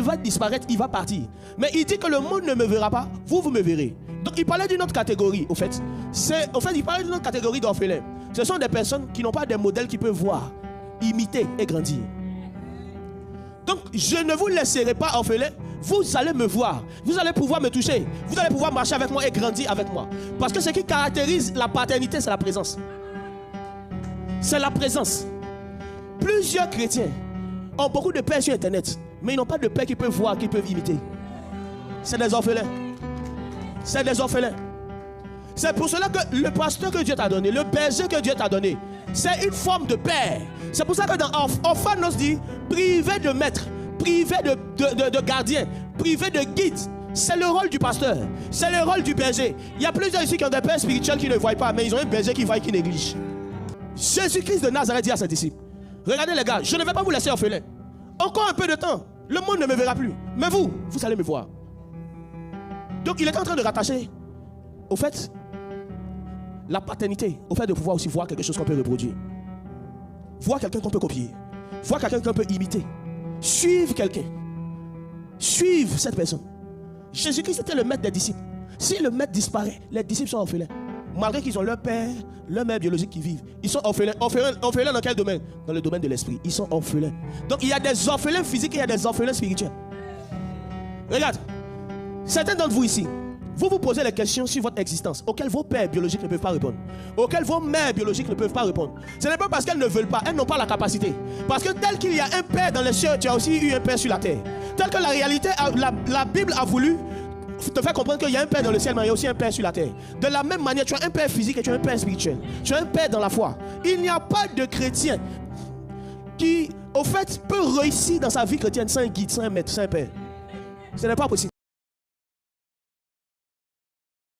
il va disparaître, il va partir. Mais il dit que le monde ne me verra pas, vous me verrez. Donc il parlait d'une autre catégorie, au fait. Il parlait d'une autre catégorie d'orphelins. Ce sont des personnes qui n'ont pas des modèles qui peuvent voir, imiter et grandir. Donc je ne vous laisserai pas orphelin. Vous allez me voir, vous allez pouvoir me toucher, vous allez pouvoir marcher avec moi et grandir avec moi. Parce que ce qui caractérise la paternité, c'est la présence. C'est la présence. Plusieurs chrétiens ont beaucoup de pères sur internet, mais ils n'ont pas de pères qui peuvent voir, qui peuvent imiter. C'est des orphelins. C'est des orphelins. C'est pour cela que le pasteur que Dieu t'a donné, le berger que Dieu t'a donné, c'est une forme de père. C'est pour ça que dans Orphanos dit privé de maître, privé de gardien, privé de guide. C'est le rôle du pasteur, c'est le rôle du berger. Il y a plusieurs ici qui ont des pères spirituels qui ne voient pas, mais ils ont un berger qui voit et qui néglige. Jésus-Christ de Nazareth dit à ses disciples, regardez les gars, je ne vais pas vous laisser orphelin. Encore un peu de temps, le monde ne me verra plus. Mais vous allez me voir. Donc il est en train de rattacher au fait la paternité, au fait de pouvoir aussi voir quelque chose qu'on peut reproduire. Voir quelqu'un qu'on peut copier. Voir quelqu'un qu'on peut imiter. Suivre quelqu'un. Suivre cette personne. Jésus-Christ était le maître des disciples. Si le maître disparaît, les disciples sont orphelins. Malgré qu'ils ont leur père, leur mère biologique qui vivent. Ils sont orphelins. Orphelins dans quel domaine? Dans le domaine de l'esprit. Ils sont orphelins. Donc il y a des orphelins physiques et il y a des orphelins spirituels. Regarde. Certains d'entre vous ici, vous posez les questions sur votre existence auxquelles vos pères biologiques ne peuvent pas répondre, auxquelles vos mères biologiques ne peuvent pas répondre. Ce n'est pas parce qu'elles ne veulent pas, elles n'ont pas la capacité. Parce que tel qu'il y a un père dans les cieux, tu as aussi eu un père sur la terre. Tel que la réalité, la Bible a voulu te faire comprendre qu'il y a un père dans le ciel, mais il y a aussi un père sur la terre. De la même manière, tu as un père physique et tu as un père spirituel. Tu as un père dans la foi. Il n'y a pas de chrétien qui, au fait, peut réussir dans sa vie chrétienne sans un guide, sans un maître, sans un père. Ce n'est pas possible.